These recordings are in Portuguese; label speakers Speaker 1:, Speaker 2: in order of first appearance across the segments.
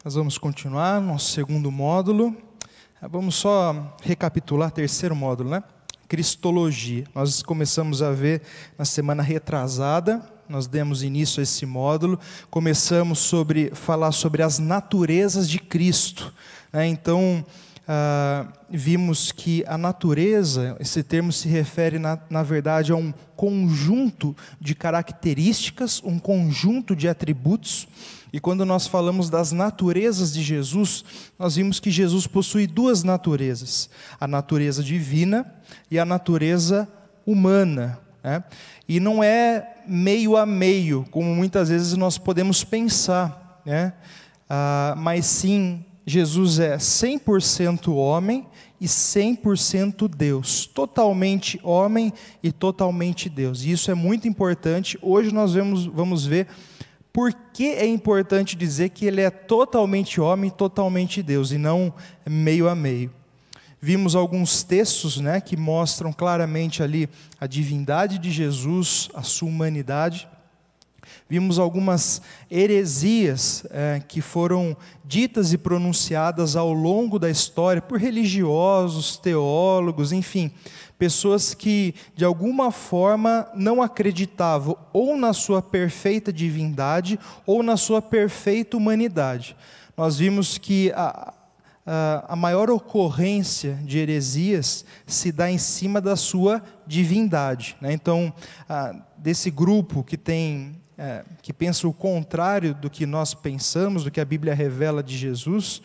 Speaker 1: Nós vamos continuar nosso segundo módulo. Vamos só recapitular terceiro módulo, né? Cristologia. Nós começamos a ver na semana retrasada, nós demos início a esse módulo, começamos falar sobre as naturezas de Cristo, né? Então, vimos que a natureza, esse termo se refere na verdade a um conjunto de características, um conjunto de atributos. E quando nós falamos das naturezas de Jesus, nós vimos que Jesus possui duas naturezas, a natureza divina e a natureza humana, né? E não é meio a meio, como muitas vezes nós podemos pensar, né? Mas sim, Jesus é 100% homem e 100% Deus, totalmente homem e totalmente Deus. E isso é muito importante. Hoje nós vamos ver por que é importante dizer que ele é totalmente homem e totalmente Deus, e não meio a meio. Vimos alguns textos, né, que mostram claramente ali a divindade de Jesus, a sua humanidade. Vimos algumas heresias que foram ditas e pronunciadas ao longo da história por religiosos, teólogos, enfim, pessoas que de alguma forma não acreditavam ou na sua perfeita divindade ou na sua perfeita humanidade. Nós vimos que a maior ocorrência de heresias se dá em cima da sua divindade, né? Então, desse grupo que pensa o contrário do que nós pensamos, do que a Bíblia revela de Jesus,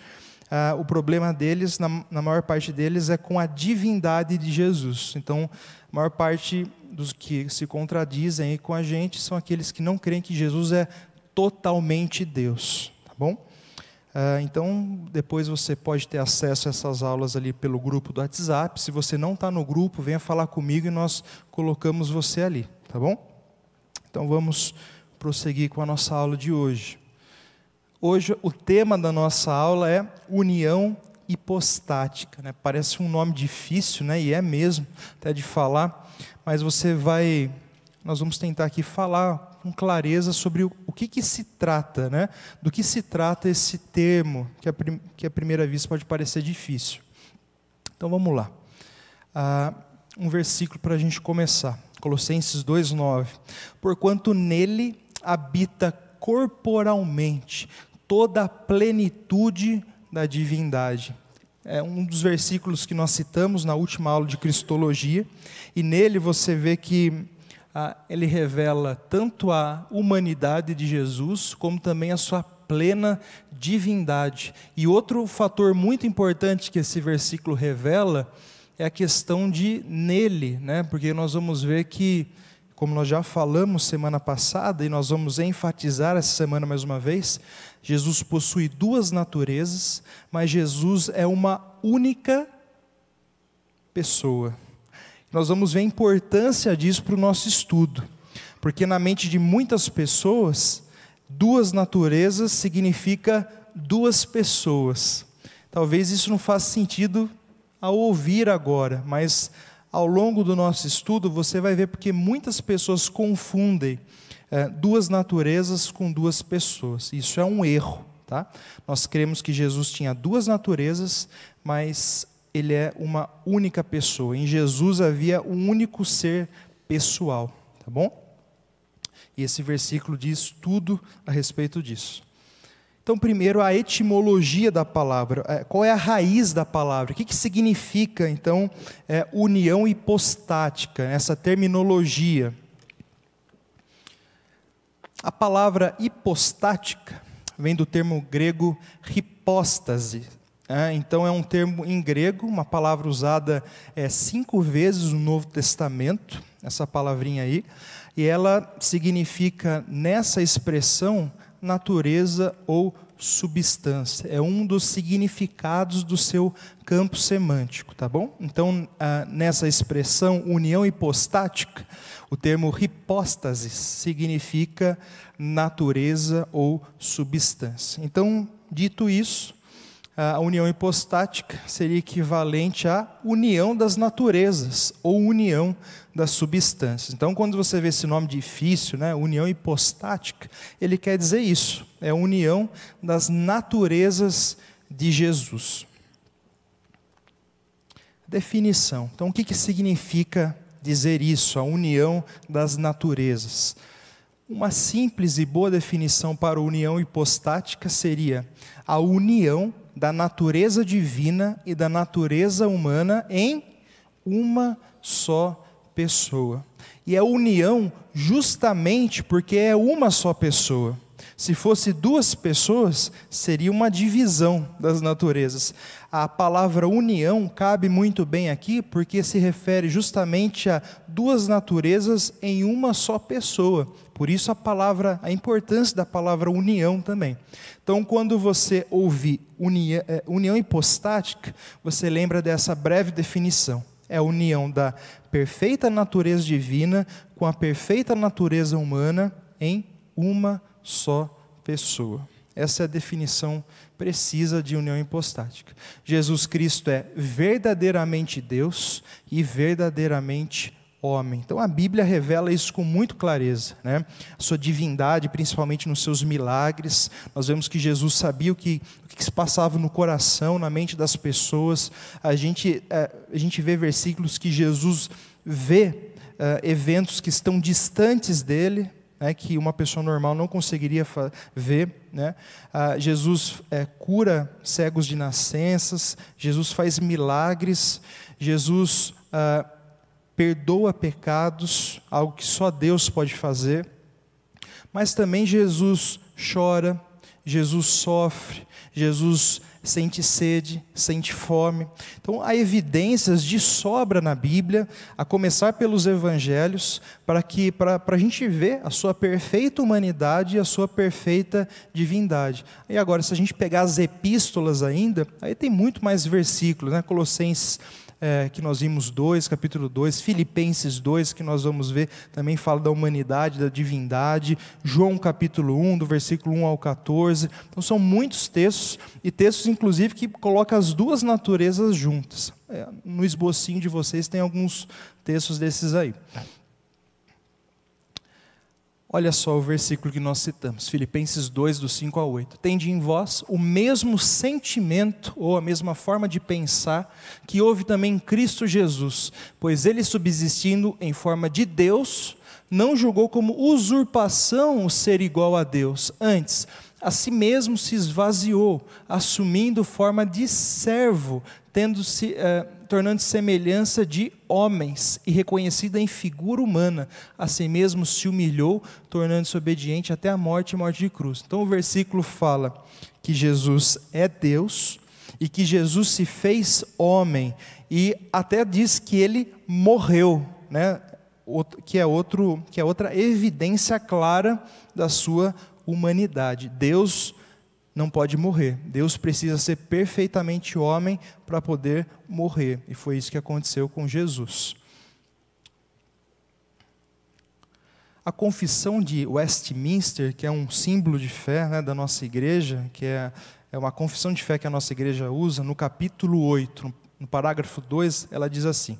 Speaker 1: o problema deles, na maior parte deles, é com a divindade de Jesus. Então, a maior parte dos que se contradizem aí com a gente são aqueles que não creem que Jesus é totalmente Deus, tá bom? Então, depois você pode ter acesso a essas aulas ali pelo grupo do WhatsApp. Se você não está no grupo, venha falar comigo e nós colocamos você ali, tá bom? Então, vamos prosseguir com a nossa aula de hoje. Hoje, o tema da nossa aula é união hipostática, né? Parece um nome difícil, né? E é mesmo, até de falar, mas nós vamos tentar aqui falar com clareza sobre o que se trata, né? Do que se trata esse termo, que à primeira vista pode parecer difícil. Então vamos lá. Um versículo para a gente começar. Colossenses 2:9. Porquanto nele habita corporalmente toda a plenitude da divindade. É um dos versículos que nós citamos na última aula de Cristologia, e nele você vê que ele revela tanto a humanidade de Jesus, como também a sua plena divindade. E outro fator muito importante que esse versículo revela é a questão de nele, né? Porque nós vamos ver que, como nós já falamos semana passada, e nós vamos enfatizar essa semana mais uma vez, Jesus possui duas naturezas, mas Jesus é uma única pessoa. Nós vamos ver a importância disso para o nosso estudo, porque na mente de muitas pessoas, duas naturezas significa duas pessoas. Talvez isso não faça sentido ao ouvir agora, mas ao longo do nosso estudo você vai ver porque muitas pessoas confundem duas naturezas com duas pessoas. Isso é um erro, tá? Nós cremos que Jesus tinha duas naturezas, mas ele é uma única pessoa. Em Jesus havia um único ser pessoal, tá bom? E esse versículo diz tudo a respeito disso. Então, primeiro, a etimologia da palavra. Qual é a raiz da palavra? O que significa, então, união hipostática, essa terminologia? A palavra hipostática vem do termo grego hipóstase. Então é um termo em grego, uma palavra usada 5 vezes no Novo Testamento, essa palavrinha aí, e ela significa, nessa expressão, natureza ou substância. É um dos significados do seu campo semântico, tá bom? Então, nessa expressão, união hipostática, o termo hipóstasis significa natureza ou substância. Então, dito isso, A união hipostática seria equivalente à união das naturezas, ou união das substâncias. Então, quando você vê esse nome difícil, né, união hipostática, ele quer dizer isso, é a união das naturezas de Jesus. Definição. Então, o que significa dizer isso, a união das naturezas? Uma simples e boa definição para a união hipostática seria a união da natureza divina e da natureza humana em uma só pessoa. E é união justamente porque é uma só pessoa. Se fosse duas pessoas, seria uma divisão das naturezas. A palavra união cabe muito bem aqui, porque se refere justamente a duas naturezas em uma só pessoa. Por isso a importância da palavra união também. Então, quando você ouvir união hipostática, você lembra dessa breve definição. É a união da perfeita natureza divina com a perfeita natureza humana em uma só pessoa. Essa é a definição precisa de união hipostática. Jesus Cristo é verdadeiramente Deus e verdadeiramente homem. Então a Bíblia revela isso com muita clareza, né? A sua divindade, principalmente nos seus milagres. Nós vemos que Jesus sabia o que se passava no coração, na mente das pessoas. A gente vê versículos que Jesus vê eventos que estão distantes dele, né, que uma pessoa normal não conseguiria ver, né? Jesus cura cegos de nascenças, Jesus faz milagres, Jesus perdoa pecados, algo que só Deus pode fazer, mas também Jesus chora, Jesus sofre, Jesus sente sede, sente fome. Então há evidências de sobra na Bíblia, a começar pelos evangelhos, para a gente ver a sua perfeita humanidade e a sua perfeita divindade. E agora, se a gente pegar as epístolas ainda, aí tem muito mais versículos, né? Colossenses, que nós vimos capítulo 2, Filipenses 2, que nós vamos ver, também fala da humanidade, da divindade, João capítulo 1, do versículo 1 ao 14, então são muitos textos, e textos inclusive que colocam as duas naturezas juntas. No esbocinho de vocês tem alguns textos desses aí. Olha só o versículo que nós citamos, Filipenses 2, do 5 ao 8. Tende em vós o mesmo sentimento, ou a mesma forma de pensar, que houve também em Cristo Jesus, pois ele, subsistindo em forma de Deus, não julgou como usurpação o ser igual a Deus, antes, a si mesmo se esvaziou, assumindo forma de servo, tornando-se semelhança de homens, e reconhecida em figura humana, a si mesmo se humilhou, tornando-se obediente até a morte e morte de cruz. Então o versículo fala que Jesus é Deus, e que Jesus se fez homem, e até diz que ele morreu, né? Que é outra evidência clara da sua humanidade. Deus não pode morrer. Deus precisa ser perfeitamente homem para poder morrer. E foi isso que aconteceu com Jesus. A confissão de Westminster, que é um símbolo de fé, né, da nossa igreja, que é uma confissão de fé que a nossa igreja usa, no capítulo 8, no parágrafo 2, ela diz assim: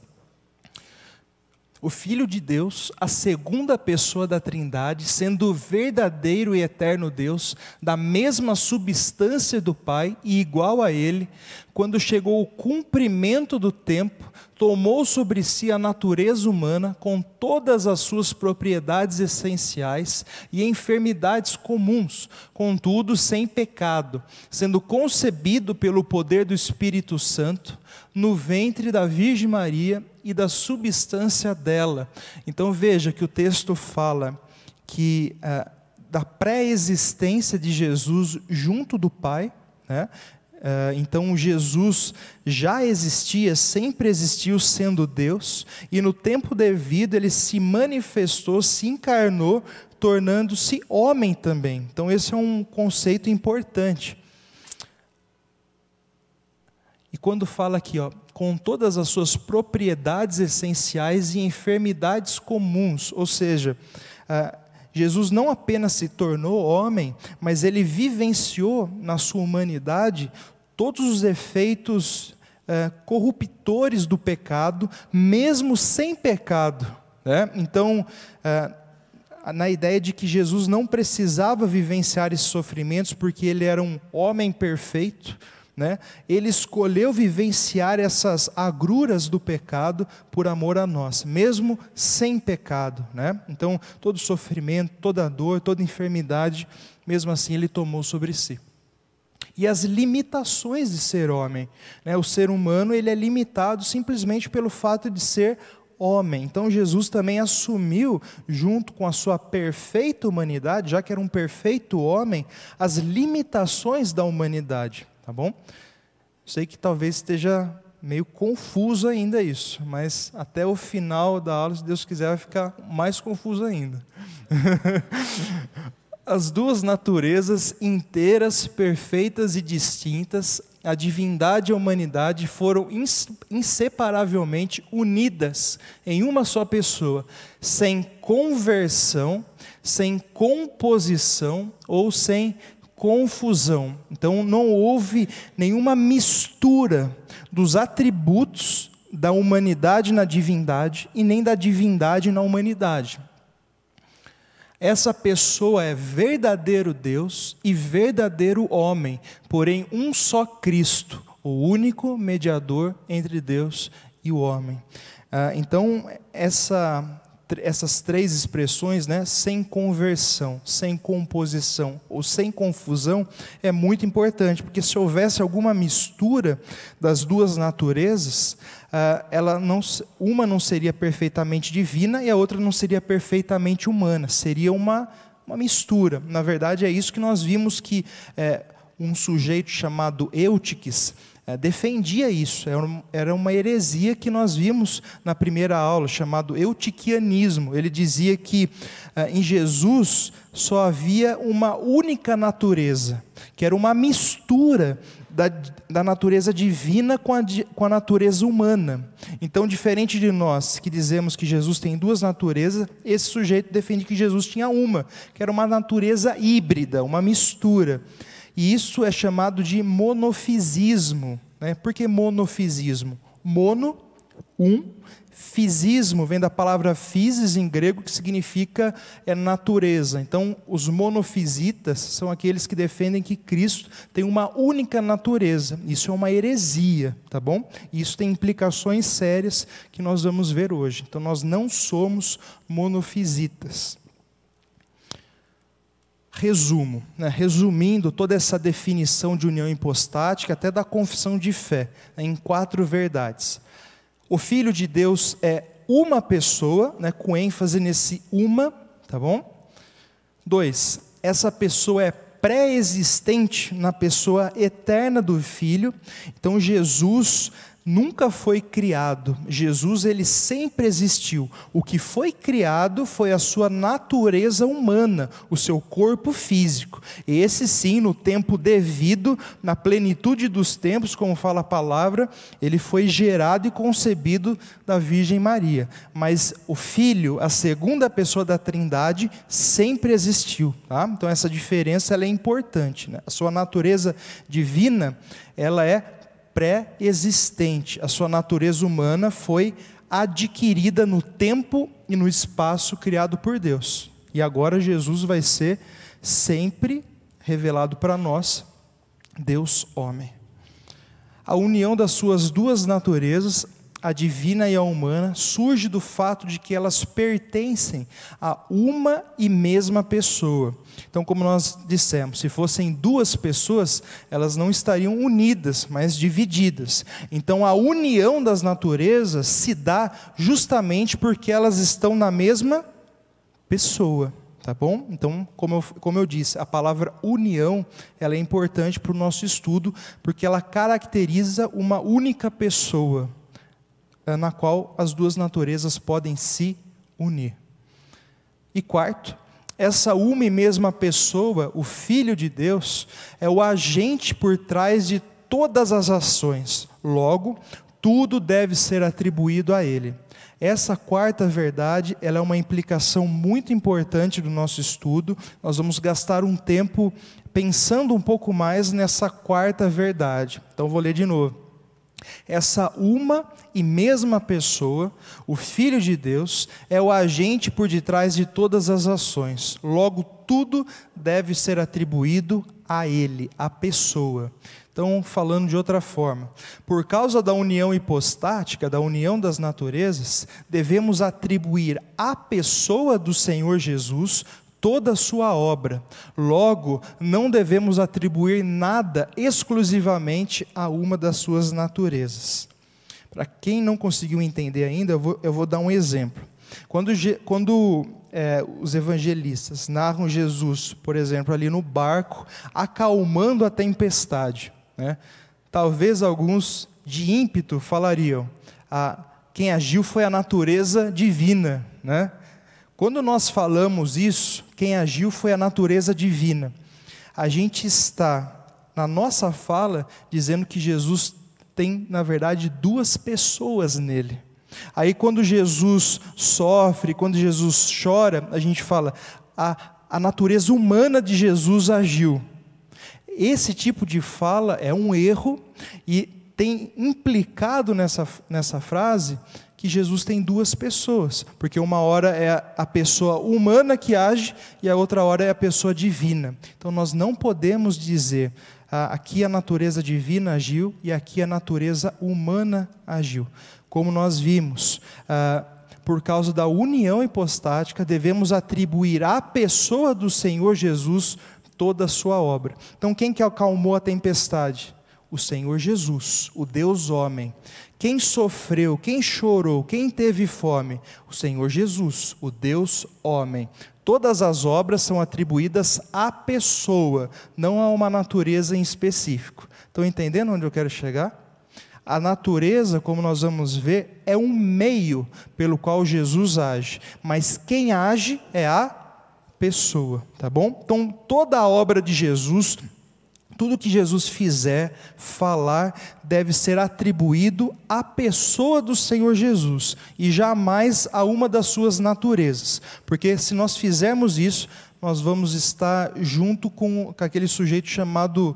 Speaker 1: o Filho de Deus, a segunda pessoa da Trindade, sendo o verdadeiro e eterno Deus, da mesma substância do Pai e igual a Ele, quando chegou o cumprimento do tempo, tomou sobre si a natureza humana com todas as suas propriedades essenciais e enfermidades comuns, contudo sem pecado, sendo concebido pelo poder do Espírito Santo, no ventre da Virgem Maria e da substância dela. Então veja que o texto fala que da pré-existência de Jesus junto do Pai, né? Então Jesus já existia, sempre existiu sendo Deus, e no tempo devido ele se manifestou, se encarnou, tornando-se homem também. Então esse é um conceito importante. E quando fala aqui, com todas as suas propriedades essenciais e enfermidades comuns, ou seja, Jesus não apenas se tornou homem, mas ele vivenciou na sua humanidade todos os efeitos corruptores do pecado, mesmo sem pecado, né? Então, na ideia de que Jesus não precisava vivenciar esses sofrimentos, porque ele era um homem perfeito, né? Ele escolheu vivenciar essas agruras do pecado por amor a nós, mesmo sem pecado, né? Então, todo sofrimento, toda dor, toda enfermidade, mesmo assim ele tomou sobre si. E as limitações de ser homem, né? O ser humano, ele é limitado simplesmente pelo fato de ser homem. Então Jesus também assumiu, junto com a sua perfeita humanidade, já que era um perfeito homem, as limitações da humanidade, tá bom? Sei que talvez esteja meio confuso ainda isso, mas até o final da aula, se Deus quiser, vai ficar mais confuso ainda. As duas naturezas inteiras, perfeitas e distintas, a divindade e a humanidade, foram inseparavelmente unidas em uma só pessoa, sem conversão, sem composição ou sem confusão. Então não houve nenhuma mistura dos atributos da humanidade na divindade e nem da divindade na humanidade. Essa pessoa é verdadeiro Deus e verdadeiro homem, porém um só Cristo, o único mediador entre Deus e o homem. Então, essas três expressões, né, sem conversão, sem composição ou sem confusão, é muito importante, porque se houvesse alguma mistura das duas naturezas, uma não seria perfeitamente divina e a outra não seria perfeitamente humana, seria uma mistura. Na verdade, é isso que nós vimos que um sujeito chamado Eutiques defendia isso. Era uma heresia que nós vimos na primeira aula, chamado eutiquianismo. Ele dizia que em Jesus só havia uma única natureza, que era uma mistura da natureza divina com a natureza humana. Então, diferente de nós, que dizemos que Jesus tem duas naturezas, esse sujeito defende que Jesus tinha uma, que era uma natureza híbrida, uma mistura. E isso é chamado de monofisismo, né? Por que monofisismo? Mono, fisismo vem da palavra physis em grego, que significa natureza. Então, os monofisitas são aqueles que defendem que Cristo tem uma única natureza. Isso é uma heresia, tá bom? E isso tem implicações sérias que nós vamos ver hoje. Então, nós não somos monofisitas. Resumo, né? Resumindo toda essa definição de união hipostática, até da confissão de fé, né, em 4 verdades. O Filho de Deus é uma pessoa, né, com ênfase nesse uma, tá bom? 2, essa pessoa é pré-existente na pessoa eterna do Filho. Então Jesus nunca foi criado, Jesus ele sempre existiu. O que foi criado foi a sua natureza humana, o seu corpo físico. Esse sim, no tempo devido, na plenitude dos tempos, como fala a palavra, ele foi gerado e concebido da Virgem Maria. Mas o Filho, a segunda pessoa da Trindade, sempre existiu, tá? Então essa diferença ela é importante, né? A sua natureza divina, ela é pré-existente. A sua natureza humana foi adquirida no tempo e no espaço criado por Deus. E agora Jesus vai ser sempre revelado para nós, Deus homem. A união das suas duas naturezas, a divina e a humana, surge do fato de que elas pertencem a uma e mesma pessoa. Então, como nós dissemos, se fossem duas pessoas, elas não estariam unidas, mas divididas. Então, a união das naturezas se dá justamente porque elas estão na mesma pessoa. Tá bom? Então, como eu disse, a palavra união, ela é importante para o nosso estudo, porque ela caracteriza uma única pessoa, na qual as duas naturezas podem se unir. E quarto, essa uma e mesma pessoa, o Filho de Deus, é o agente por trás de todas as ações. Logo, tudo deve ser atribuído a Ele. Essa quarta verdade, ela é uma implicação muito importante do nosso estudo. Nós vamos gastar um tempo pensando um pouco mais nessa quarta verdade. Então vou ler de novo. Essa uma e mesma pessoa, o Filho de Deus, é o agente por detrás de todas as ações. Logo, tudo deve ser atribuído a Ele, à pessoa. Então, falando de outra forma, por causa da união hipostática, da união das naturezas, devemos atribuir à pessoa do Senhor Jesus toda a sua obra. Logo, não devemos atribuir nada exclusivamente a uma das suas naturezas. Para quem não conseguiu entender ainda, eu vou dar um exemplo. Quando os evangelistas narram Jesus, por exemplo, ali no barco, acalmando a tempestade, né? Talvez alguns de ímpeto falariam, quem agiu foi a natureza divina, né? Quando nós falamos isso, quem agiu foi a natureza divina. A gente está, na nossa fala, dizendo que Jesus tem, na verdade, duas pessoas nele. Aí quando Jesus sofre, quando Jesus chora, a gente fala, a natureza humana de Jesus agiu. Esse tipo de fala é um erro e tem implicado nessa frase que Jesus tem duas pessoas, porque uma hora é a pessoa humana que age e a outra hora é a pessoa divina. Então nós não podemos dizer, aqui a natureza divina agiu e aqui a natureza humana agiu. Como nós vimos, por causa da união hipostática, devemos atribuir à pessoa do Senhor Jesus toda a sua obra. Então quem que acalmou a tempestade? O Senhor Jesus, o Deus homem. Quem sofreu, quem chorou, quem teve fome? O Senhor Jesus, o Deus homem. Todas as obras são atribuídas à pessoa, não a uma natureza em específico. Estão entendendo onde eu quero chegar? A natureza, como nós vamos ver, é um meio pelo qual Jesus age, mas quem age é a pessoa, tá bom? Então toda a obra de Jesus, tudo que Jesus fizer, falar, deve ser atribuído à pessoa do Senhor Jesus, e jamais a uma das suas naturezas, porque se nós fizermos isso, nós vamos estar junto com aquele sujeito chamado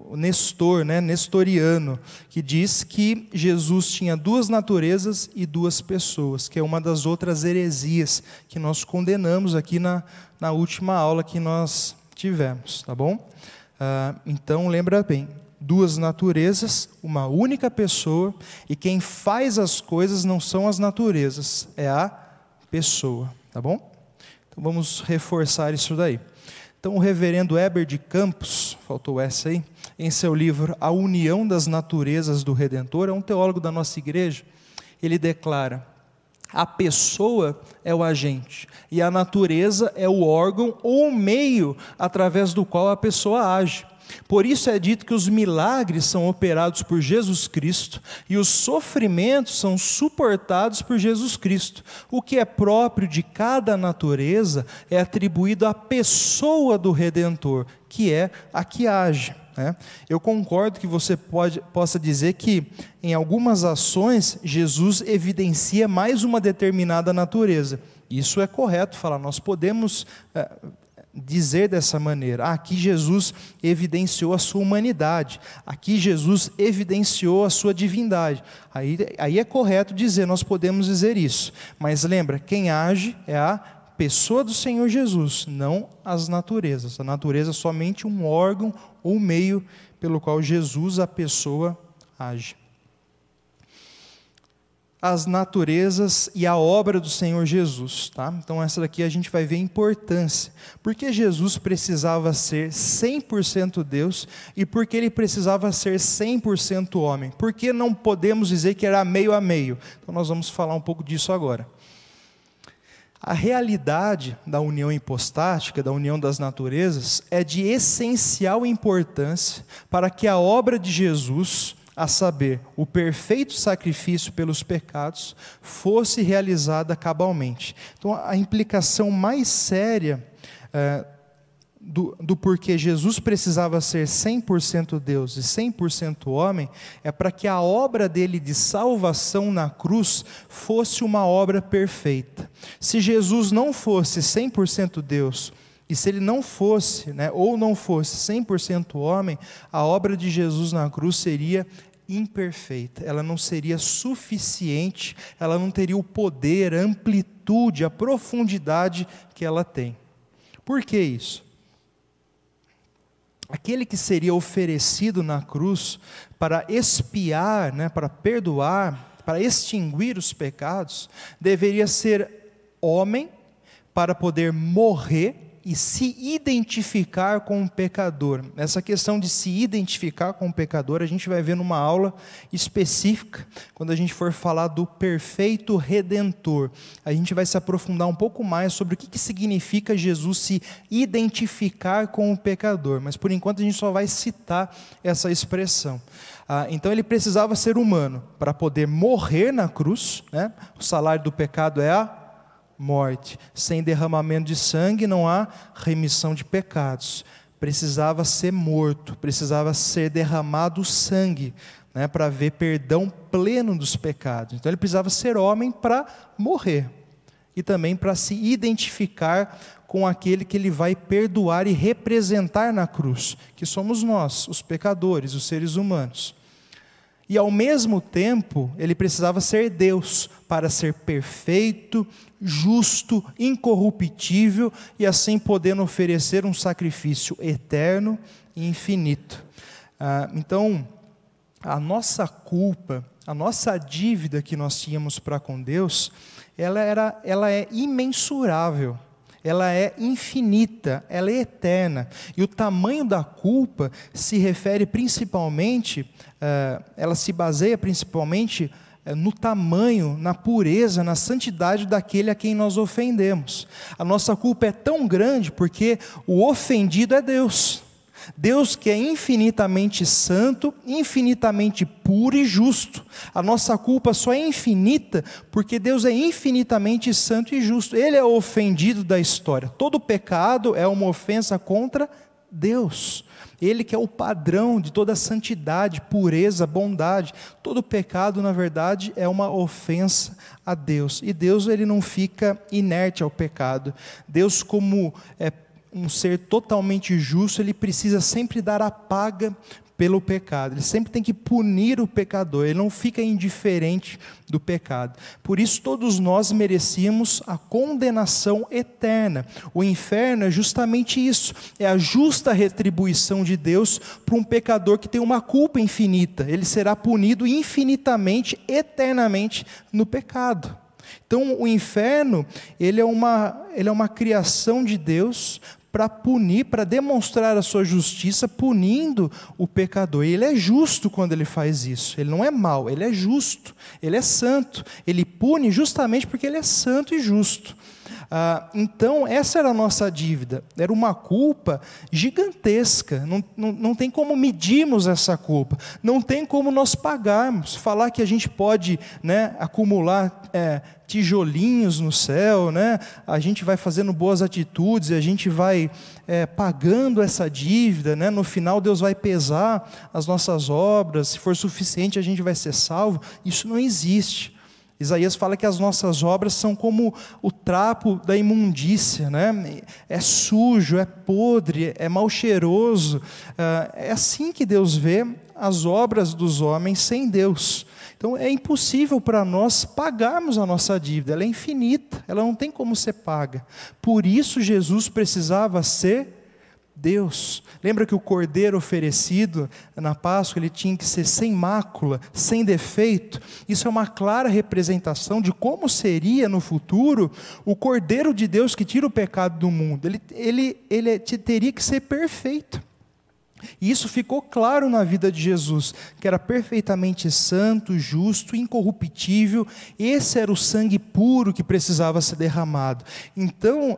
Speaker 1: o Nestor, né, nestoriano, que diz que Jesus tinha duas naturezas e duas pessoas, que é uma das outras heresias que nós condenamos aqui na última aula que nós tivemos, tá bom? Então lembra bem, duas naturezas, uma única pessoa, e quem faz as coisas não são as naturezas, é a pessoa, tá bom? Então vamos reforçar isso daí. Então o reverendo Heber de Campos, faltou essa aí, em seu livro A União das Naturezas do Redentor, é um teólogo da nossa igreja, ele declara: a pessoa é o agente, e a natureza é o órgão ou o meio através do qual a pessoa age. Por isso é dito que os milagres são operados por Jesus Cristo, e os sofrimentos são suportados por Jesus Cristo. O que é próprio de cada natureza é atribuído à pessoa do Redentor, que é a que age. Eu concordo que você possa dizer que em algumas ações Jesus evidencia mais uma determinada natureza. Isso é correto falar, nós podemos dizer dessa maneira: aqui Jesus evidenciou a sua humanidade, aqui Jesus evidenciou a sua divindade. Aí é correto dizer, nós podemos dizer isso. Mas lembra, quem age é a pessoa do Senhor Jesus, não as naturezas. A natureza é somente um órgão ou meio pelo qual Jesus, a pessoa, age. As naturezas e a obra do Senhor Jesus, tá? Então essa daqui a gente vai ver a importância. Porque Jesus precisava ser 100% Deus e porque ele precisava ser 100% homem? Porque não podemos dizer que era meio a meio? Então nós vamos falar um pouco disso agora. A realidade da união hipostática, da união das naturezas, é de essencial importância para que a obra de Jesus, a saber, o perfeito sacrifício pelos pecados, fosse realizada cabalmente. Então, a implicação mais séria do porquê Jesus precisava ser 100% Deus e 100% homem, é para que a obra dele de salvação na cruz fosse uma obra perfeita. Se Jesus não fosse 100% Deus, e se ele não fosse, ou não fosse 100% homem, a obra de Jesus na cruz seria imperfeita, ela não seria suficiente, ela não teria o poder, a amplitude, a profundidade que ela tem. Por que isso? Aquele que seria oferecido na cruz para expiar, para perdoar, para extinguir os pecados, deveria ser homem para poder morrer e se identificar com o pecador. Essa questão de se identificar com o pecador, a gente vai ver numa aula específica, quando a gente for falar do perfeito Redentor. A gente vai se aprofundar um pouco mais sobre o que significa Jesus se identificar com o pecador, mas por enquanto a gente só vai citar essa expressão. Então ele precisava ser humano para poder morrer na cruz, O salário do pecado é a morte. Sem derramamento de sangue não há remissão de pecados. Precisava ser morto, precisava ser derramado sangue, para haver perdão pleno dos pecados. Então ele precisava ser homem para morrer e também para se identificar com aquele que ele vai perdoar e representar na cruz, que somos nós, os pecadores, os seres humanos. E ao mesmo tempo, ele precisava ser Deus, para ser perfeito, justo, incorruptível, e assim podendo oferecer um sacrifício eterno e infinito. Então, a nossa culpa, a nossa dívida que nós tínhamos para com Deus, ela é imensurável. Ela é infinita, ela é eterna, e o tamanho da culpa se refere principalmente, ela se baseia principalmente no tamanho, na pureza, na santidade daquele a quem nós ofendemos. A nossa culpa é tão grande porque o ofendido é Deus. Deus que é infinitamente santo, infinitamente puro e justo. A nossa culpa só é infinita porque Deus é infinitamente santo e justo. Ele é o ofendido da história. Todo pecado é uma ofensa contra Deus. Ele que é o padrão de toda santidade, pureza, bondade. Todo pecado, na verdade, é uma ofensa a Deus. E Deus, ele não fica inerte ao pecado. Deus, como um ser totalmente justo, ele precisa sempre dar a paga pelo pecado, ele sempre tem que punir o pecador, ele não fica indiferente do pecado. Por isso todos nós merecíamos a condenação eterna. O inferno é justamente isso, é a justa retribuição de Deus para um pecador que tem uma culpa infinita. Ele será punido infinitamente, eternamente no pecado. Então o inferno, ele é uma criação de Deus para punir, para demonstrar a sua justiça, punindo o pecador. E ele é justo quando ele faz isso. Ele não é mau, ele é justo, ele é santo. Ele pune justamente porque ele é santo e justo. Então essa era a nossa dívida, era uma culpa gigantesca, não tem como medirmos essa culpa, não tem como nós pagarmos, falar que a gente pode acumular tijolinhos no céu, a gente vai fazendo boas atitudes, a gente vai pagando essa dívida, no final Deus vai pesar as nossas obras, se for suficiente a gente vai ser salvo. Isso não existe. Isaías fala que as nossas obras são como o trapo da imundícia, é sujo, é podre, é mal cheiroso. É assim que Deus vê as obras dos homens sem Deus. Então é impossível para nós pagarmos a nossa dívida, ela é infinita, ela não tem como ser paga. Por isso Jesus precisava ser Deus. Lembra que o cordeiro oferecido na Páscoa, ele tinha que ser sem mácula, sem defeito? Isso é uma clara representação de como seria no futuro o cordeiro de Deus que tira o pecado do mundo. Ele teria que ser perfeito. E isso ficou claro na vida de Jesus, que era perfeitamente santo, justo, incorruptível. Esse era o sangue puro que precisava ser derramado. Então,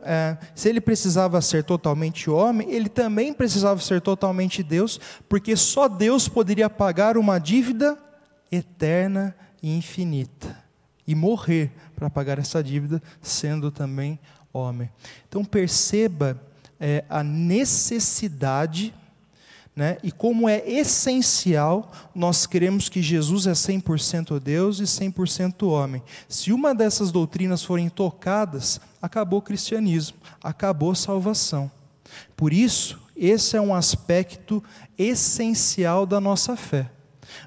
Speaker 1: se ele precisava ser totalmente homem, ele também precisava ser totalmente Deus, porque só Deus poderia pagar uma dívida eterna e infinita, e morrer para pagar essa dívida, sendo também homem. Então perceba a necessidade, né, e como é essencial nós cremos que Jesus é 100% Deus e 100% homem. Se uma dessas doutrinas forem tocadas, acabou o cristianismo, acabou a salvação. Por isso, esse é um aspecto essencial da nossa fé.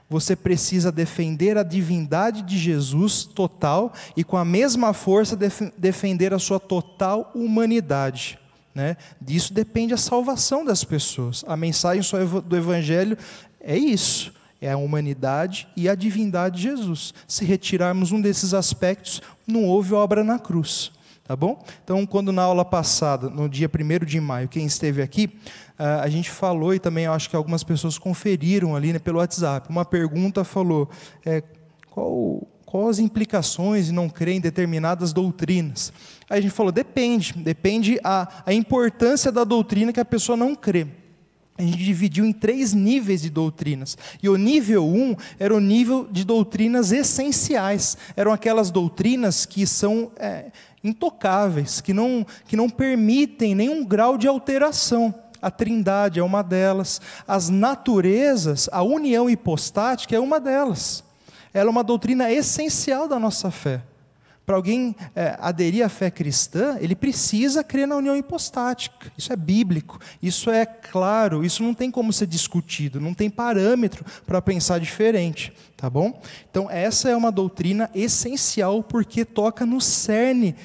Speaker 1: Você precisa defender a divindade de Jesus total e com a mesma força defender a sua total humanidade. Né? Disso depende a salvação das pessoas. A mensagem do Evangelho é isso, é a humanidade e a divindade de Jesus. Se retirarmos um desses aspectos, não houve obra na cruz. Tá bom? Então, quando na aula passada, no dia 1º de maio, quem esteve aqui, a gente falou, e também eu acho que algumas pessoas conferiram ali, né, pelo WhatsApp, uma pergunta falou, qual as implicações de não crer em determinadas doutrinas? Aí a gente falou, depende a importância da doutrina que a pessoa não crê. A gente dividiu em 3 níveis de doutrinas. E o nível 1 era o nível de doutrinas essenciais. Eram aquelas doutrinas que são intocáveis, que não permitem nenhum grau de alteração. A Trindade é uma delas. As naturezas, a união hipostática é uma delas. Ela é uma doutrina essencial da nossa fé. Para alguém aderir à fé cristã, ele precisa crer na união hipostática. Isso é bíblico, isso é claro, isso não tem como ser discutido, não tem parâmetro para pensar diferente, tá bom? Então essa é uma doutrina essencial porque toca no cerne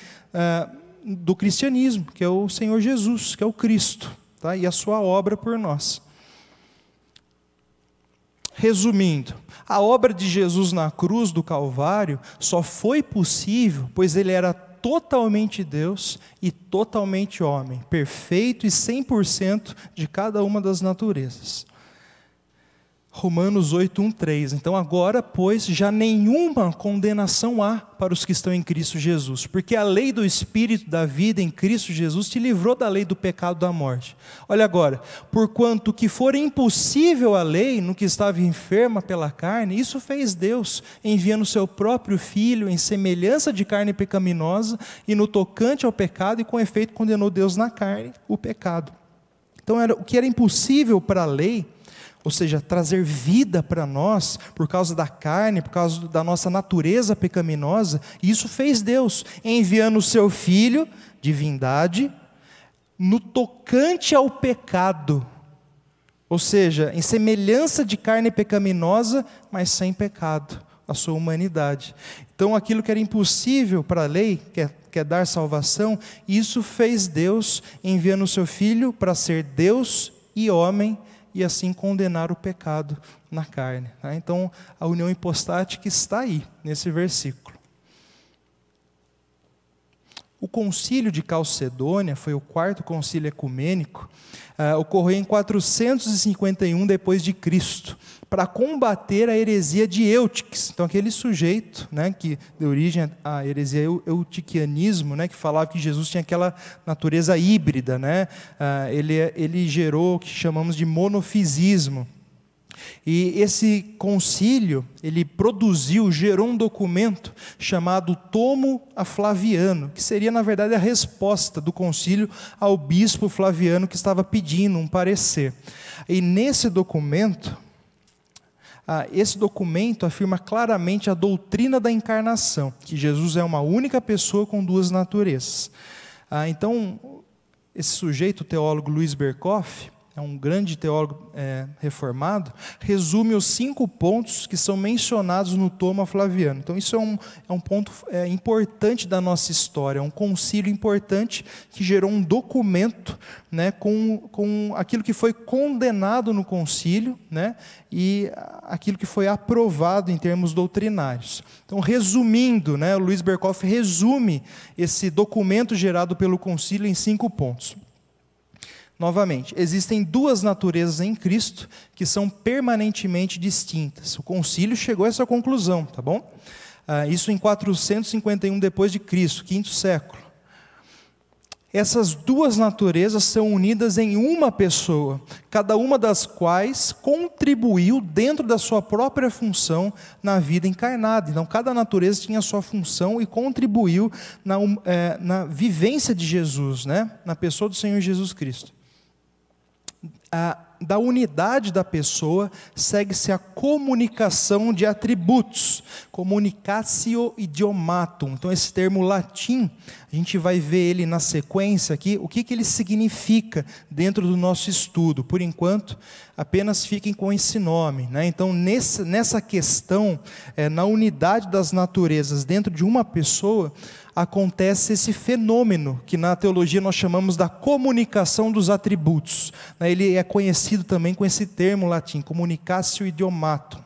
Speaker 1: do cristianismo, que é o Senhor Jesus, que é o Cristo, tá? E a sua obra por nós. Resumindo, a obra de Jesus na cruz do Calvário só foi possível, pois ele era totalmente Deus e totalmente homem, perfeito e 100% de cada uma das naturezas. Romanos 8:1-3. Então agora, pois, já nenhuma condenação há para os que estão em Cristo Jesus, porque a lei do Espírito da vida em Cristo Jesus te livrou da lei do pecado e da morte. Olha agora, porquanto que for impossível a lei no que estava enferma pela carne, isso fez Deus, enviando o seu próprio Filho em semelhança de carne pecaminosa e no tocante ao pecado, e com efeito condenou Deus na carne o pecado. Então o que era impossível para a lei, ou seja, trazer vida para nós, por causa da carne, por causa da nossa natureza pecaminosa, isso fez Deus, enviando o seu Filho, divindade, no tocante ao pecado, ou seja, em semelhança de carne pecaminosa, mas sem pecado, a sua humanidade. Então aquilo que era impossível para a lei, que é dar salvação, isso fez Deus, enviando o seu Filho para ser Deus e homem, e assim condenar o pecado na carne. Tá? Então, a união hipostática está aí, nesse versículo. O concílio de Calcedônia, foi o 4º concílio ecumênico, ocorreu em 451 depois de Cristo, para combater a heresia de Eutiques. Então aquele sujeito, né, que deu origem à heresia eutiquianismo, né, que falava que Jesus tinha aquela natureza híbrida, né, ele gerou o que chamamos de monofisismo. E esse concílio, ele gerou um documento chamado Tomo a Flaviano, que seria, na verdade, a resposta do concílio ao bispo Flaviano, que estava pedindo um parecer. E nesse documento, esse documento afirma claramente a doutrina da encarnação, que Jesus é uma única pessoa com 2 naturezas. Então, esse sujeito, o teólogo Luiz Berkoff, é um grande teólogo reformado, resume os 5 pontos que são mencionados no Tomo a Flaviano. Então isso é um ponto importante da nossa história, um concílio importante que gerou um documento, né, com aquilo que foi condenado no concílio, né, e aquilo que foi aprovado em termos doutrinários. Então, resumindo, né, o Luiz Berkoff resume esse documento gerado pelo concílio em 5 pontos. Novamente, existem 2 naturezas em Cristo que são permanentemente distintas. O concílio chegou a essa conclusão, tá bom? Isso em 451 depois de Cristo, 5º século. Essas duas naturezas são unidas em uma pessoa, cada uma das quais contribuiu dentro da sua própria função na vida encarnada. Então, cada natureza tinha a sua função e contribuiu na vivência de Jesus, né? Na pessoa do Senhor Jesus Cristo. Da unidade da pessoa segue-se a comunicação de atributos, communicatio idiomatum. Então esse termo latim, a gente vai ver ele na sequência aqui, o que ele significa dentro do nosso estudo. Por enquanto, apenas fiquem com esse nome, né? Então nessa questão, na unidade das naturezas dentro de uma pessoa, acontece esse fenômeno que na teologia nós chamamos da comunicação dos atributos. Ele é conhecido também com esse termo latim, communicatio idiomatum.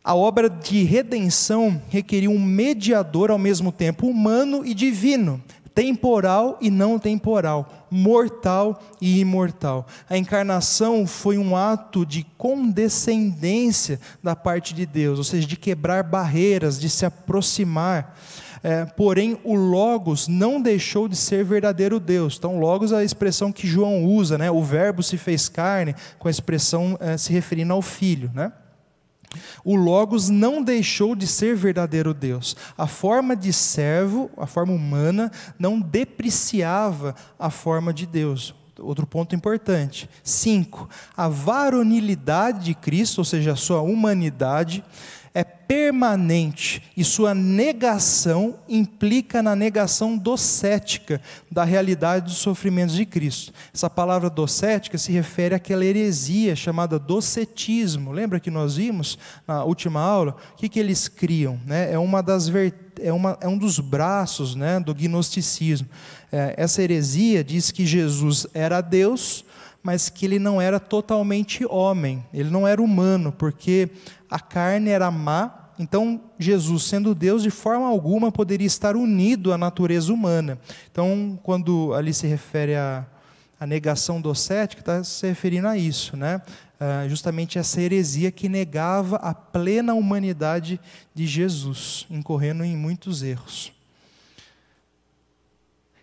Speaker 1: A obra de redenção requeriu um mediador ao mesmo tempo humano e divino, temporal e não temporal, mortal e imortal. A encarnação foi um ato de condescendência da parte de Deus, ou seja, de quebrar barreiras, de se aproximar. Porém, o Logos não deixou de ser verdadeiro Deus. Então, Logos é a expressão que João usa, né? O verbo se fez carne, com a expressão se referindo ao Filho, né? O Logos não deixou de ser verdadeiro Deus. A forma de servo, a forma humana, não depreciava a forma de Deus. Outro ponto importante. 5. A varonilidade de Cristo, ou seja, a sua humanidade, é permanente e sua negação implica na negação docética da realidade dos sofrimentos de Cristo. Essa palavra docética se refere àquela heresia chamada docetismo. Lembra que nós vimos na última aula? O que eles criam, né? É um dos braços, né, do gnosticismo. Essa heresia diz que Jesus era Deus, mas que ele não era totalmente homem, ele não era humano, porque a carne era má. Então Jesus, sendo Deus, de forma alguma poderia estar unido à natureza humana. Então, quando ali se refere à negação docética, está se referindo a isso, né? Justamente essa heresia que negava a plena humanidade de Jesus, incorrendo em muitos erros.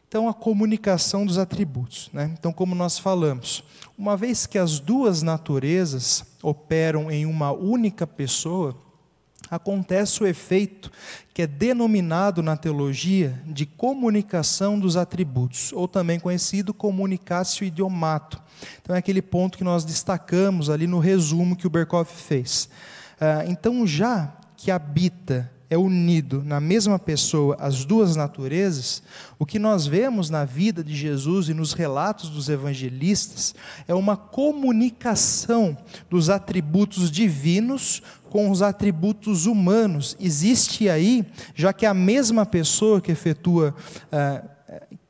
Speaker 1: Então, a comunicação dos atributos, né? Então, como nós falamos, uma vez que as duas naturezas operam em uma única pessoa, acontece o efeito que é denominado na teologia de comunicação dos atributos, ou também conhecido communicatio idiomatum. Então, é aquele ponto que nós destacamos ali no resumo que o Berkhoff fez. Então, já que habita, é unido na mesma pessoa as duas naturezas, o que nós vemos na vida de Jesus e nos relatos dos evangelistas é uma comunicação dos atributos divinos com os atributos humanos. Existe aí, já que a mesma pessoa que efetua,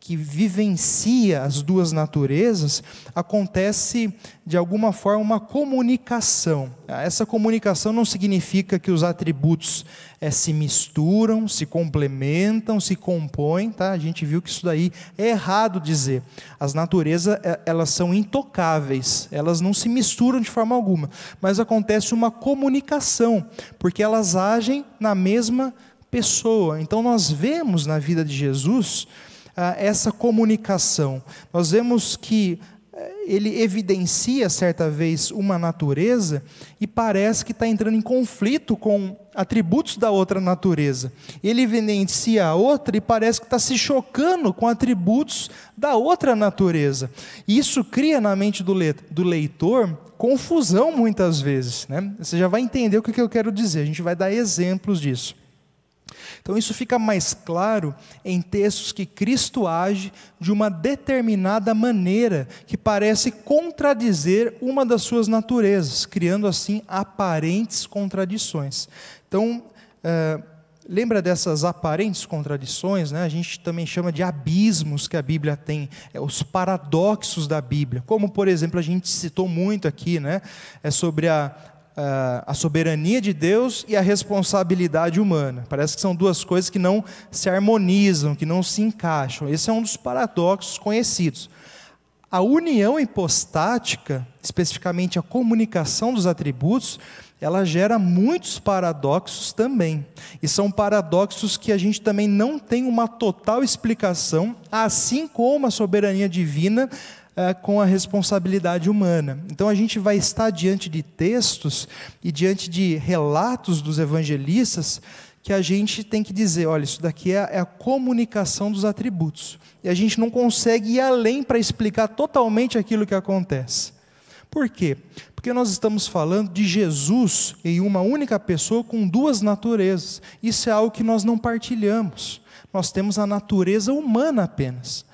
Speaker 1: que vivencia as duas naturezas, acontece de alguma forma uma comunicação. Essa comunicação não significa que os atributos se misturam, se complementam, se compõem, tá? A gente viu que isso daí é errado dizer. As naturezas, elas são intocáveis, elas não se misturam de forma alguma, mas acontece uma comunicação, porque elas agem na mesma pessoa. Então nós vemos na vida de Jesus essa comunicação. Nós vemos que ele evidencia certa vez uma natureza e parece que está entrando em conflito com atributos da outra natureza. Ele evidencia a outra e parece que está se chocando com atributos da outra natureza. E isso cria na mente do leitor confusão muitas vezes, né? Você já vai entender o que eu quero dizer, a gente vai dar exemplos disso. Então isso fica mais claro em textos que Cristo age de uma determinada maneira que parece contradizer uma das suas naturezas, criando assim aparentes contradições. Então, lembra dessas aparentes contradições, né? A gente também chama de abismos que a Bíblia tem, os paradoxos da Bíblia, como por exemplo a gente citou muito aqui, né? Sobre a soberania de Deus e a responsabilidade humana. Parece que são duas coisas que não se harmonizam, que não se encaixam. Esse é um dos paradoxos conhecidos. A união hipostática, especificamente a comunicação dos atributos, ela gera muitos paradoxos também. E são paradoxos que a gente também não tem uma total explicação, assim como a soberania divina com a responsabilidade humana. Então a gente vai estar diante de textos e diante de relatos dos evangelistas que a gente tem que dizer, olha, isso daqui é a comunicação dos atributos. E a gente não consegue ir além para explicar totalmente aquilo que acontece. Por quê? Porque nós estamos falando de Jesus em uma única pessoa com duas naturezas. Isso é algo que nós não partilhamos. Nós temos a natureza humana apenas.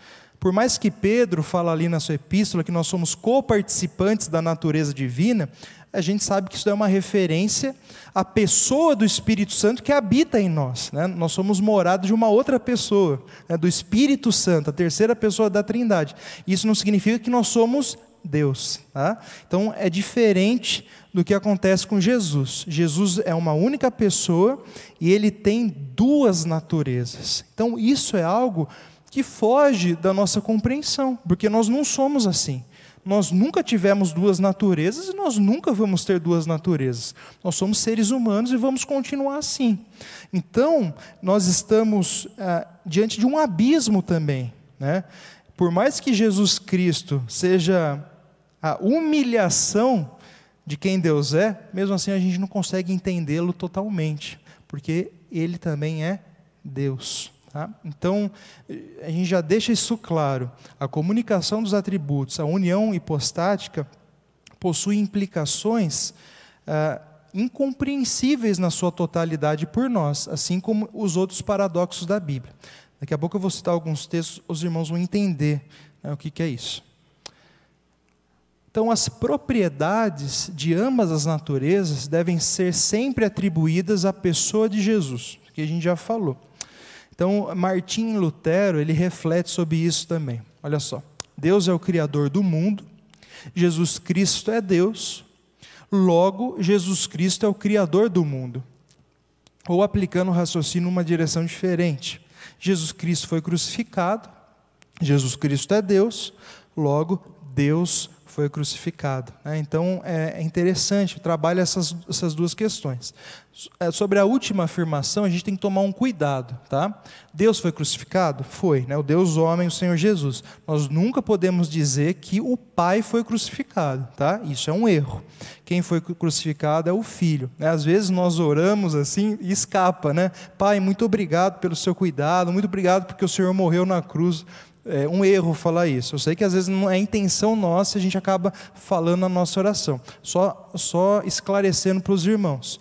Speaker 1: Por mais que Pedro fala ali na sua epístola que nós somos coparticipantes da natureza divina, a gente sabe que isso é uma referência à pessoa do Espírito Santo que habita em nós, né? Nós somos morada de uma outra pessoa, né? Do Espírito Santo, a terceira pessoa da Trindade. Isso não significa que nós somos Deus, tá? Então é diferente do que acontece com Jesus. Jesus é uma única pessoa e ele tem duas naturezas. Então isso é algo que foge da nossa compreensão, porque nós não somos assim. Nós nunca tivemos duas naturezas e nós nunca vamos ter duas naturezas. Nós somos seres humanos e vamos continuar assim. Então, nós estamos diante de um abismo também, né? Por mais que Jesus Cristo seja a humilhação de quem Deus é, mesmo assim a gente não consegue entendê-lo totalmente, porque Ele também é Deus. Tá? Então, a gente já deixa isso claro. A comunicação dos atributos, a união hipostática, possui implicações incompreensíveis na sua totalidade por nós, assim como os outros paradoxos da Bíblia. Daqui a pouco eu vou citar alguns textos, os irmãos vão entender, né, o que é isso. Então, as propriedades de ambas as naturezas devem ser sempre atribuídas à pessoa de Jesus, que a gente já falou. Então, Martim Lutero, ele reflete sobre isso também. Olha só, Deus é o Criador do mundo, Jesus Cristo é Deus, logo, Jesus Cristo é o Criador do mundo. Ou aplicando o raciocínio numa direção diferente. Jesus Cristo foi crucificado, Jesus Cristo é Deus, logo, Deus foi crucificado. Então, é interessante, trabalha essas duas questões. Sobre a última afirmação, a gente tem que tomar um cuidado, tá? Deus foi crucificado? Foi, né? O Deus homem, o Senhor Jesus. Nós nunca podemos dizer que o Pai foi crucificado, tá? Isso é um erro. Quem foi crucificado é o Filho, né? Às vezes nós oramos assim e escapa, né? Pai, muito obrigado pelo seu cuidado, muito obrigado porque o Senhor morreu na cruz. É um erro falar isso. Eu sei que às vezes não é intenção nossa, a gente acaba falando na nossa oração. Só esclarecendo para os irmãos.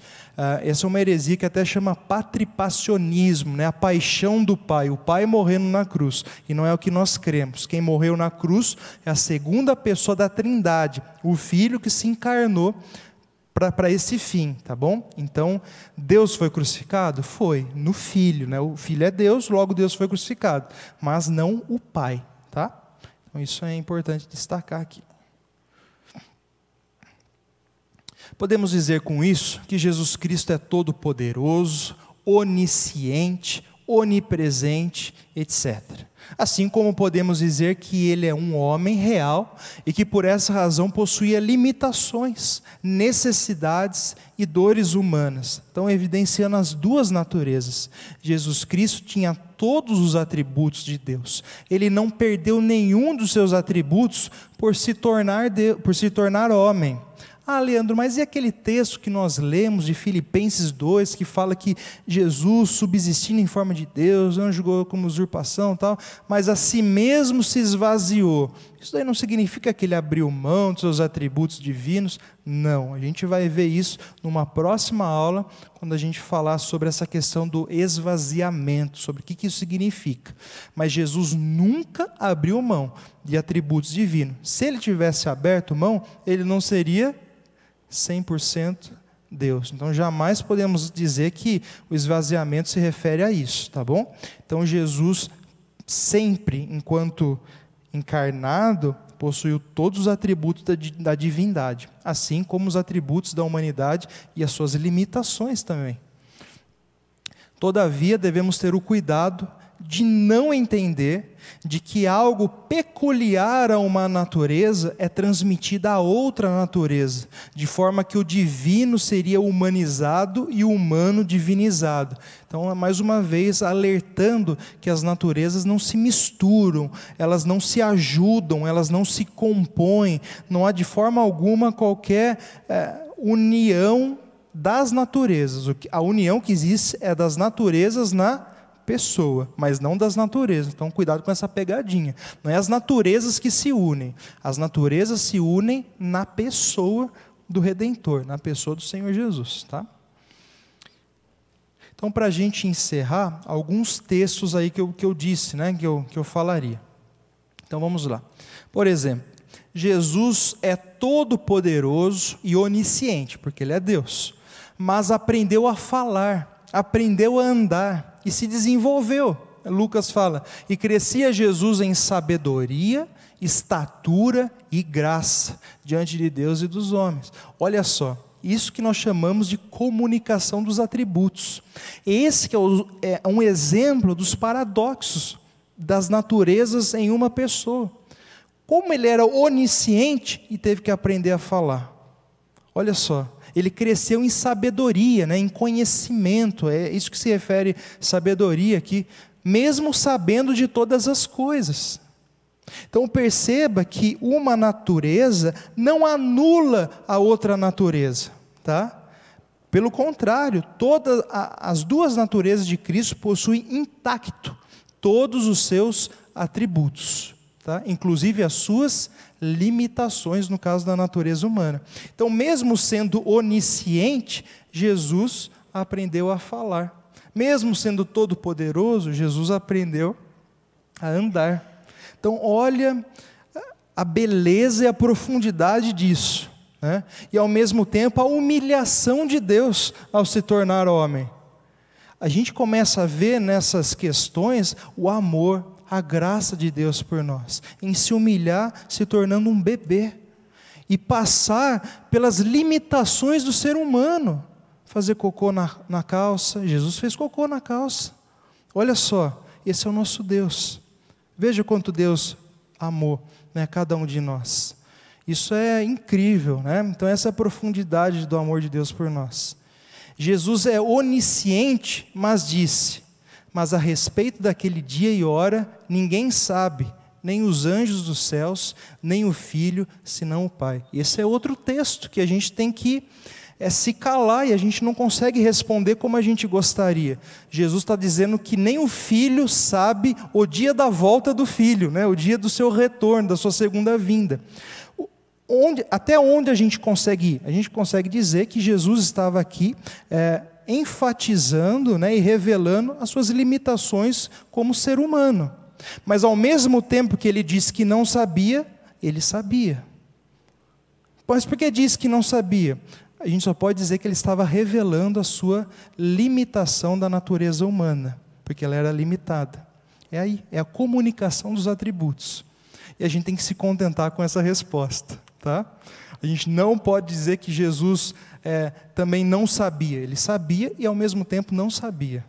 Speaker 1: Essa é uma heresia que até chama patripacionismo, né? A paixão do Pai, o Pai morrendo na cruz. E não é o que nós cremos. Quem morreu na cruz é a segunda pessoa da Trindade, o Filho que se encarnou para esse fim, tá bom? Então, Deus foi crucificado? Foi, no Filho, né? O Filho é Deus, logo Deus foi crucificado, mas não o Pai, tá? Então, isso é importante destacar aqui. Podemos dizer com isso que Jesus Cristo é todo-poderoso, onisciente, onipresente, etc. Assim como podemos dizer que ele é um homem real e que por essa razão possuía limitações, necessidades e dores humanas. Então, evidenciando as duas naturezas. Jesus Cristo tinha todos os atributos de Deus. Ele não perdeu nenhum dos seus atributos por se tornar homem. Ah, Leandro, mas e aquele texto que nós lemos de Filipenses 2, que fala que Jesus, subsistindo em forma de Deus, não julgou como usurpação e tal, mas a si mesmo se esvaziou. Isso daí não significa que ele abriu mão dos seus atributos divinos? Não, a gente vai ver isso numa próxima aula, quando a gente falar sobre essa questão do esvaziamento, sobre o que isso significa. Mas Jesus nunca abriu mão de atributos divinos. Se ele tivesse aberto mão, ele não seria 100% Deus. Então, jamais podemos dizer que o esvaziamento se refere a isso, tá bom? Então, Jesus sempre, enquanto encarnado, possuiu todos os atributos da divindade, assim como os atributos da humanidade e as suas limitações também. Todavia, devemos ter o cuidado de não entender de que algo peculiar a uma natureza é transmitido a outra natureza, de forma que o divino seria humanizado e o humano divinizado. Então, mais uma vez, alertando que as naturezas não se misturam, elas não se ajudam, elas não se compõem, não há de forma alguma qualquer união das naturezas. A união que existe é das naturezas na pessoa, mas não das naturezas. Então, cuidado com essa pegadinha. Não é as naturezas que se unem. As naturezas se unem na pessoa do Redentor, na pessoa do Senhor Jesus, tá? Então, para a gente encerrar, alguns textos aí que eu disse, né, que eu falaria. Então, vamos lá. Por exemplo, Jesus é todo-poderoso e onisciente, porque Ele é Deus, mas aprendeu a falar, aprendeu a andar e se desenvolveu. Lucas fala, e crescia Jesus em sabedoria, estatura e graça diante de Deus e dos homens. Olha só, isso que nós chamamos de comunicação dos atributos. Esse que é um exemplo dos paradoxos das naturezas em uma pessoa. Como ele era onisciente e teve que aprender a falar. Olha só, ele cresceu em sabedoria, né, em conhecimento, é isso que se refere sabedoria aqui, mesmo sabendo de todas as coisas. Então perceba que uma natureza não anula a outra natureza, tá? Pelo contrário, todas as duas naturezas de Cristo possuem intacto todos os seus atributos, tá? Inclusive as suas limitações no caso da natureza humana. Então, mesmo sendo onisciente, Jesus aprendeu a falar. Mesmo sendo todo-poderoso, Jesus aprendeu a andar. Então, olha a beleza e a profundidade disso, né? E ao mesmo tempo a humilhação de Deus ao se tornar homem. A gente começa a ver nessas questões o amor, a graça de Deus por nós, em se humilhar, se tornando um bebê, e passar pelas limitações do ser humano, fazer cocô na calça. Jesus fez cocô na calça. Olha só, esse é o nosso Deus. Veja quanto Deus amou, né, cada um de nós. Isso é incrível, né? Então essa é a profundidade do amor de Deus por nós. Jesus é onisciente, mas disse, mas a respeito daquele dia e hora, ninguém sabe, nem os anjos dos céus, nem o Filho, senão o Pai. Esse é outro texto que a gente tem que se calar, e a gente não consegue responder como a gente gostaria. Jesus está dizendo que nem o Filho sabe o dia da volta do Filho, né? O dia do seu retorno, da sua segunda vinda. Até onde a gente consegue ir? A gente consegue dizer que Jesus estava aqui enfatizando, né, e revelando as suas limitações como ser humano. Mas ao mesmo tempo que ele disse que não sabia, ele sabia. Mas por que disse que não sabia? A gente só pode dizer que ele estava revelando a sua limitação da natureza humana, porque ela era limitada. É a comunicação dos atributos. E a gente tem que se contentar com essa resposta, tá? A gente não pode dizer que Jesus também não sabia. Ele sabia e ao mesmo tempo não sabia,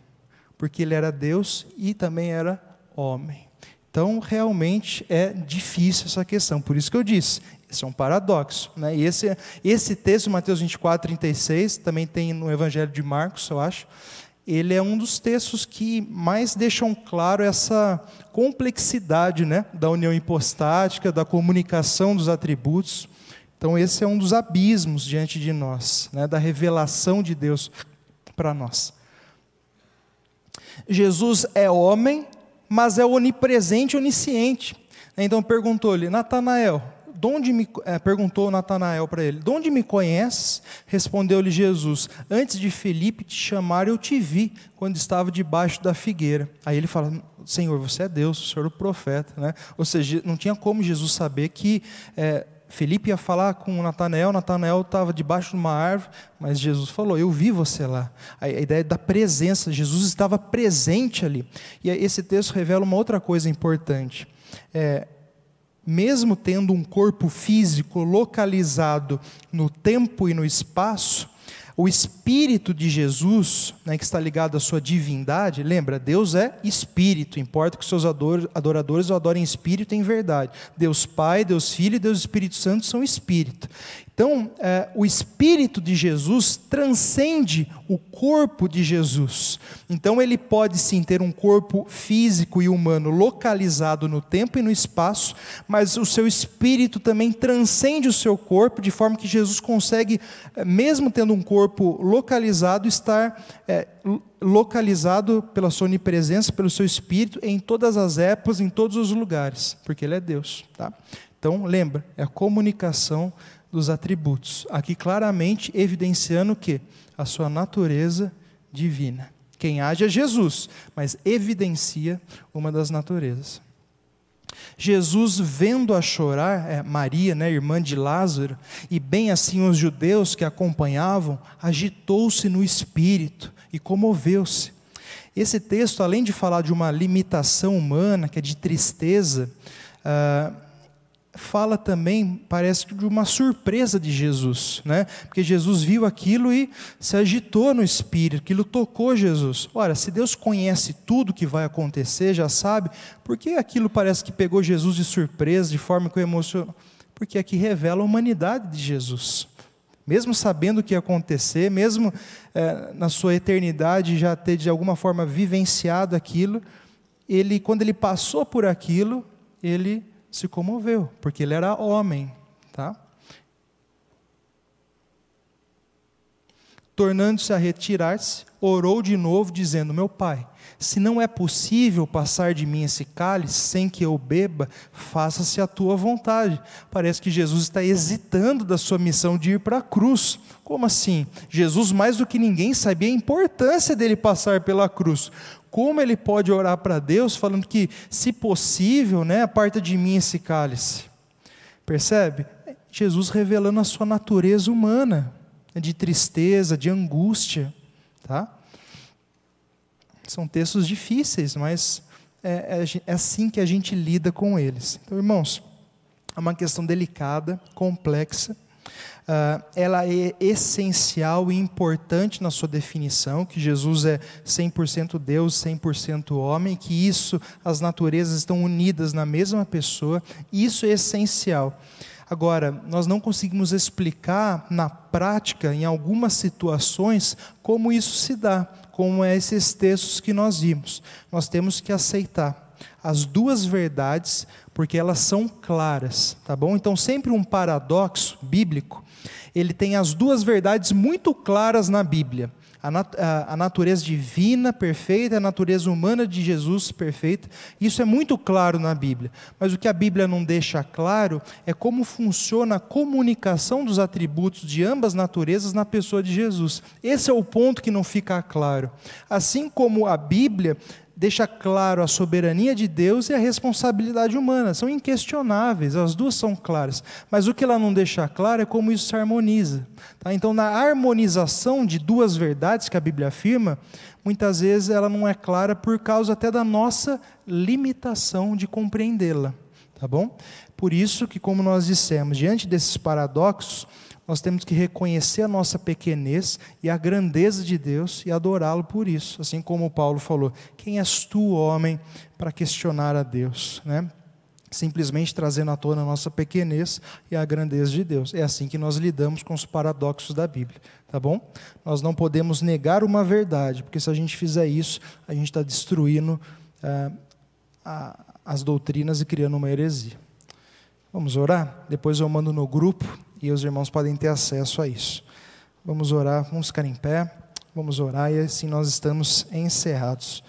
Speaker 1: porque ele era Deus e também era homem. Então, realmente é difícil essa questão. Por isso que eu disse, esse é um paradoxo, né? E esse texto, Mateus 24, 36, também tem no Evangelho de Marcos, eu acho. Ele é um dos textos que mais deixam claro essa complexidade, né, da união hipostática, da comunicação dos atributos. Então, esse é um dos abismos diante de nós, né, da revelação de Deus para nós. Jesus é homem, mas é onipresente e onisciente. Então perguntou-lhe, Natanael, perguntou Natanael para ele, de onde me conheces? Respondeu-lhe Jesus, antes de Filipe te chamar, eu te vi, quando estava debaixo da figueira. Aí ele fala, Senhor, você é Deus, o Senhor é o profeta, né? Ou seja, não tinha como Jesus saber que Filipe ia falar com Natanael estava debaixo de uma árvore, mas Jesus falou, eu vi você lá. A ideia da presença, Jesus estava presente ali. E esse texto revela uma outra coisa importante. Mesmo tendo um corpo físico localizado no tempo e no espaço, O Espírito de Jesus, né, que está ligado à sua divindade, lembra, Deus é Espírito, importa que os seus adoradores o adorem em Espírito e em verdade. Deus Pai, Deus Filho e Deus Espírito Santo são Espírito. Então, o Espírito de Jesus transcende o corpo de Jesus. Então, ele pode sim ter um corpo físico e humano localizado no tempo e no espaço, mas o seu Espírito também transcende o seu corpo, de forma que Jesus consegue, mesmo tendo um corpo localizado, estar localizado pela sua onipresença, pelo seu Espírito, em todas as épocas, em todos os lugares, porque ele é Deus. Tá? Então, lembra, é a comunicação dos atributos, aqui claramente evidenciando o quê? A sua natureza divina. Quem age é Jesus, mas evidencia uma das naturezas. Jesus, vendo-a chorar, Maria, né, irmã de Lázaro, e bem assim os judeus que a acompanhavam, agitou-se no espírito e comoveu-se. Esse texto, além de falar de uma limitação humana, que é de tristeza, fala também, parece que de uma surpresa de Jesus, né? Porque Jesus viu aquilo e se agitou no espírito, aquilo tocou Jesus. Ora, se Deus conhece tudo que vai acontecer, já sabe, por que aquilo parece que pegou Jesus de surpresa, de forma que o emocionou? Porque aqui revela a humanidade de Jesus. Mesmo sabendo o que ia acontecer, mesmo na sua eternidade já ter de alguma forma vivenciado aquilo, quando ele passou por aquilo, ele se comoveu, porque ele era homem, tá? Tornando-se a retirar-se, orou de novo, dizendo: meu Pai, se não é possível passar de mim esse cálice sem que eu beba, faça-se a tua vontade. Parece que Jesus está hesitando da sua missão de ir para a cruz. Como assim? Jesus, mais do que ninguém, sabia a importância dele passar pela cruz. Como ele pode orar para Deus falando que, se possível, né, aparta de mim esse cálice? Percebe? Jesus revelando a sua natureza humana, de tristeza, de angústia. Tá? São textos difíceis, mas é assim que a gente lida com eles. Então, irmãos, é uma questão delicada, complexa. Ela é essencial e importante na sua definição, que Jesus é 100% Deus, 100% homem, que as naturezas estão unidas na mesma pessoa, isso é essencial. Agora, nós não conseguimos explicar na prática, em algumas situações, como isso se dá, como esses textos que nós vimos. Nós temos que aceitar as duas verdades, porque elas são claras, tá bom? Então, sempre um paradoxo bíblico, ele tem as duas verdades muito claras na Bíblia. A natureza divina perfeita, a natureza humana de Jesus perfeita. Isso é muito claro na Bíblia. Mas o que a Bíblia não deixa claro é como funciona a comunicação dos atributos de ambas naturezas na pessoa de Jesus. Esse é o ponto que não fica claro. Assim como a Bíblia deixa claro a soberania de Deus e a responsabilidade humana, são inquestionáveis, as duas são claras, mas o que ela não deixa claro é como isso se harmoniza. Tá? Então, na harmonização de duas verdades que a Bíblia afirma, muitas vezes ela não é clara por causa até da nossa limitação de compreendê-la. Tá bom? Por isso que, como nós dissemos, diante desses paradoxos, nós temos que reconhecer a nossa pequenez e a grandeza de Deus e adorá-lo por isso. Assim como Paulo falou: quem és tu, homem, para questionar a Deus? Né? Simplesmente trazendo à tona a nossa pequenez e a grandeza de Deus. É assim que nós lidamos com os paradoxos da Bíblia. Tá bom? Nós não podemos negar uma verdade, porque se a gente fizer isso, a gente está destruindo as doutrinas e criando uma heresia. Vamos orar? Depois eu mando no grupo e os irmãos podem ter acesso a isso. Vamos orar, vamos ficar em pé, vamos orar e assim nós estamos encerrados.